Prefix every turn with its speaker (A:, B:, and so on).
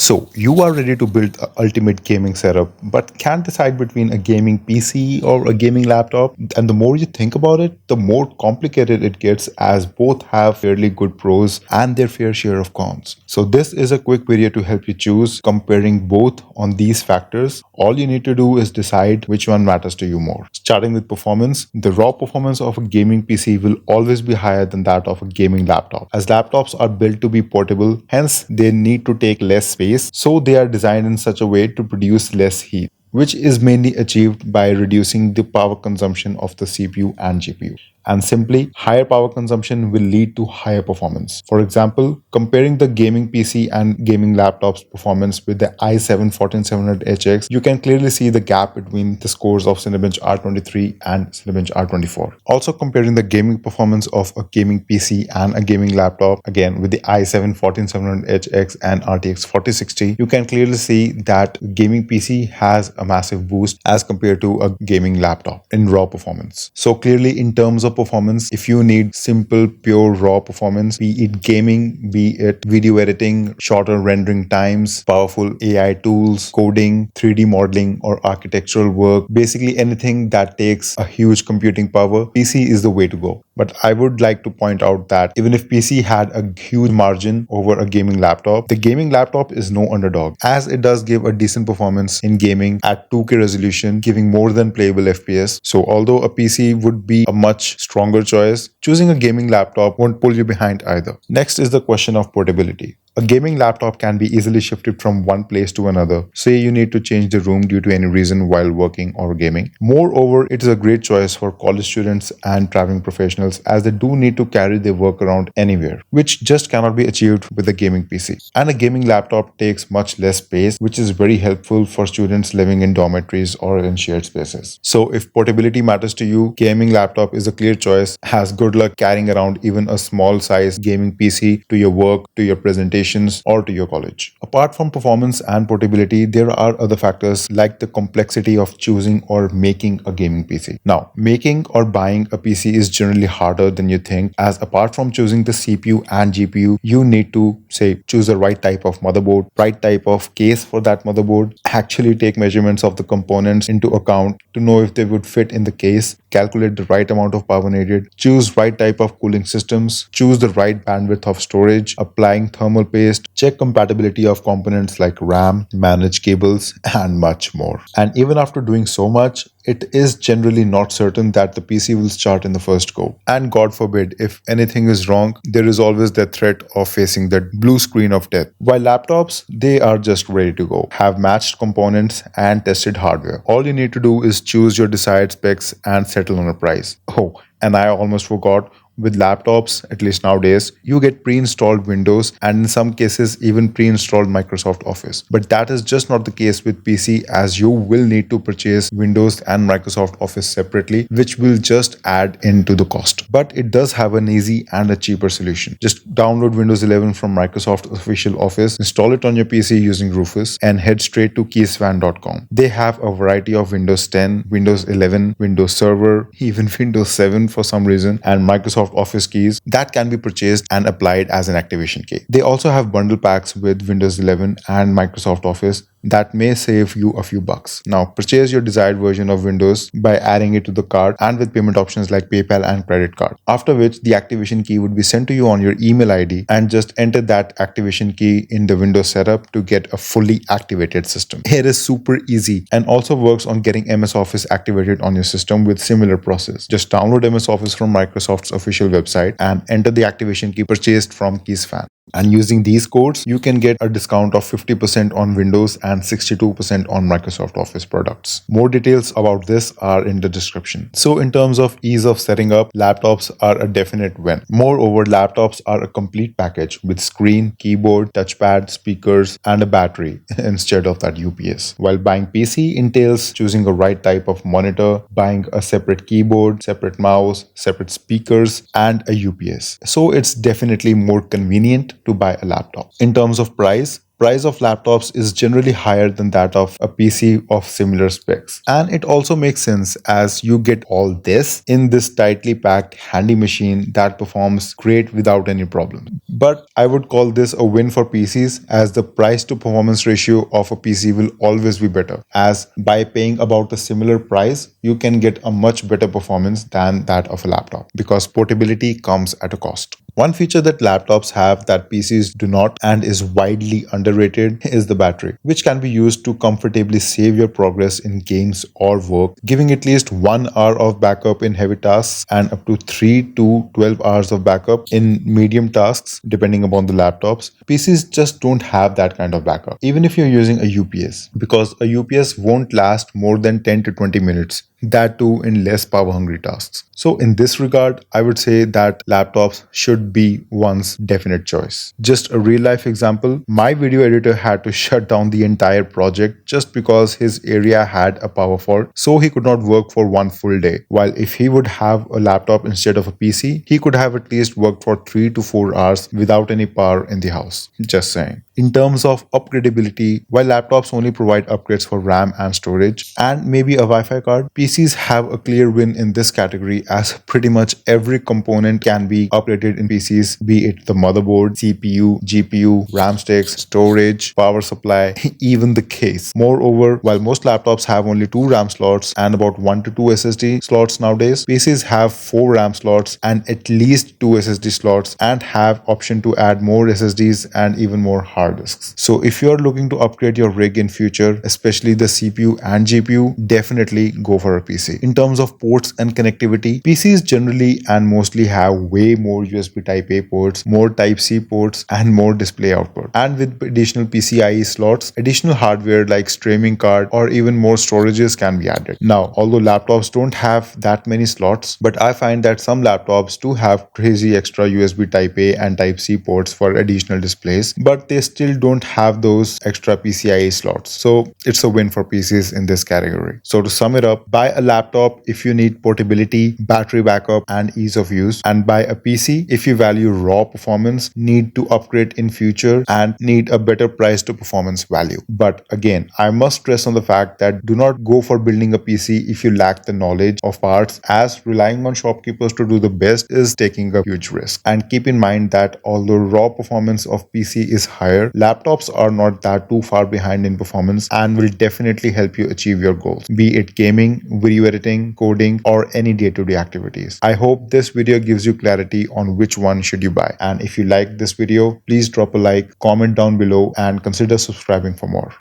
A: So, you are ready to build an ultimate gaming setup, but can't decide between a gaming PC or a gaming laptop. And the more you think about it, the more complicated it gets, as both have fairly good pros and their fair share of cons. So, this is a quick video to help you choose, comparing both on these factors. All you need to do is decide which one matters to you more. Starting with performance, the raw performance of a gaming PC will always be higher than that of a gaming laptop, as laptops are built to be portable, hence they need to take less space, so they are designed in such a way to produce less heat, which is mainly achieved by reducing the power consumption of the CPU and GPU. And simply, higher power consumption will lead to higher performance. For example, comparing the gaming PC and gaming laptop's performance with the i7-14700HX, you can clearly see the gap between the scores of Cinebench R23 and Cinebench R24. Also, comparing the gaming performance of a gaming PC and a gaming laptop, again with the i7-14700HX and RTX 4060, you can clearly see that gaming PC has a massive boost as compared to a gaming laptop in raw performance. So clearly, in terms of performance, if you need simple, pure, raw performance, be it gaming, be it video editing, shorter rendering times, powerful AI tools, coding, 3D modeling, or architectural work, basically anything that takes a huge computing power, PC is the way to go. But I would like to point out that even if PC had a huge margin over a gaming laptop, the gaming laptop is no underdog, as it does give a decent performance in gaming at 2K resolution, giving more than playable FPS. So although a PC would be a much stronger choice, choosing a gaming laptop won't pull you behind either. Next is the question of portability. A gaming laptop can be easily shifted from one place to another. Say you need to change the room due to any reason while working or gaming. Moreover, it is a great choice for college students and traveling professionals, as they do need to carry their work around anywhere, which just cannot be achieved with a gaming PC. And a gaming laptop takes much less space, which is very helpful for students living in dormitories or in shared spaces. So if portability matters to you, gaming laptop is a clear choice. Has good luck carrying around even a small size gaming PC to your work, to your presentation, or to your college. Apart from performance and portability, there are other factors like the complexity of choosing or making a gaming PC. Now, making or buying a PC is generally harder than you think, as apart from choosing the CPU and GPU, you need to choose the right type of motherboard, right type of case for that motherboard, actually take measurements of the components into account to know if they would fit in the case, calculate the right amount of power needed, choose right type of cooling systems, choose the right bandwidth of storage, applying thermal paste, check compatibility of components like RAM, manage cables, and much more. And even after doing so much, it is generally not certain that the PC will start in the first go. And God forbid, if anything is wrong, there is always the threat of facing that blue screen of death. While laptops, they are just ready to go, have matched components and tested hardware. All you need to do is choose your desired specs and settle on a price. Oh, and I almost forgot, with laptops, at least nowadays, you get pre-installed Windows and in some cases even pre-installed Microsoft Office. But that is just not the case with PC, as you will need to purchase Windows and Microsoft Office separately, which will just add into the cost. But it does have an easy and a cheaper solution. Just download Windows 11 from Microsoft official Office, install it on your PC using Rufus, and head straight to keyswan.com. They have a variety of Windows 10, Windows 11, Windows Server, even Windows 7 for some reason, and Microsoft Office keys that can be purchased and applied as an activation key. They also have bundle packs with Windows 11 and Microsoft Office that may save you a few bucks. Now, purchase your desired version of Windows by adding it to the cart and with payment options like PayPal and credit card. After which, the activation key would be sent to you on your email ID, and just enter that activation key in the Windows setup to get a fully activated system. It is super easy and also works on getting MS Office activated on your system with similar process. Just download MS Office from Microsoft's official website and enter the activation key purchased from KeysFan. And using these codes, you can get a discount of 50% on Windows and 62% on Microsoft Office products. More details about this are in the description. So in terms of ease of setting up, laptops are a definite win. Moreover, laptops are a complete package with screen, keyboard, touchpad, speakers, and a battery instead of that UPS. While buying PC entails choosing a right type of monitor, buying a separate keyboard, separate mouse, separate speakers, and a UPS. So it's definitely more convenient to buy a laptop. In terms of price, price of laptops is generally higher than that of a PC of similar specs. And it also makes sense as you get all this in this tightly packed handy machine that performs great without any problem. But I would call this a win for PCs as the price to performance ratio of a PC will always be better, as by paying about a similar price, you can get a much better performance than that of a laptop because portability comes at a cost. One feature that laptops have that PCs do not and is widely underrated is the battery, which can be used to comfortably save your progress in games or work, giving at least 1 hour of backup in heavy tasks and up to 3 to 12 hours of backup in medium tasks, depending upon the laptops. PCs just don't have that kind of backup, even if you're using a UPS, because a UPS won't last more than 10 to 20 minutes, that too in less power hungry tasks. So in this regard, I would say that laptops should be one's definite choice. Just a real life example, my video editor had to shut down the entire project just because his area had a power fault, so he could not work for one full day. While if he would have a laptop instead of a PC, he could have at least worked for 3 to 4 hours without any power in the house. Just saying. In terms of upgradability, while laptops only provide upgrades for RAM and storage and maybe a Wi-Fi card, PCs have a clear win in this category as pretty much every component can be upgraded in PCs, be it the motherboard, CPU, GPU, RAM sticks, storage, power supply, even the case. Moreover, while most laptops have only 2 RAM slots and about 1 to 2 SSD slots nowadays, PCs have 4 RAM slots and at least 2 SSD slots and have option to add more SSDs and even more hard disks. So if you're looking to upgrade your rig in future, especially the CPU and GPU, definitely go for a PC. In terms of ports and connectivity, PCs generally and mostly have way more USB Type A ports, more Type C ports, and more display output. And with additional PCIe slots, additional hardware like streaming card or even more storages can be added. Now, although laptops don't have that many slots, but I find that some laptops do have crazy extra USB Type A and Type C ports for additional displays, but they still don't have those extra PCIe slots. So it's a win for PCs in this category. So to sum it up, buy a laptop if you need portability, battery backup, and ease of use, and buy a PC if you value raw performance, need to upgrade in future, and need a better price to performance value. But again, I must stress on the fact that do not go for building a PC if you lack the knowledge of parts, as relying on shopkeepers to do the best is taking a huge risk. And keep in mind that although raw performance of PC is higher, laptops are not that too far behind in performance and will definitely help you achieve your goals, be it gaming, video editing, coding, or any day-to-day activities. I hope this video gives you clarity on which one should you buy. And if you like this video, please drop a like, comment down below, and consider subscribing for more.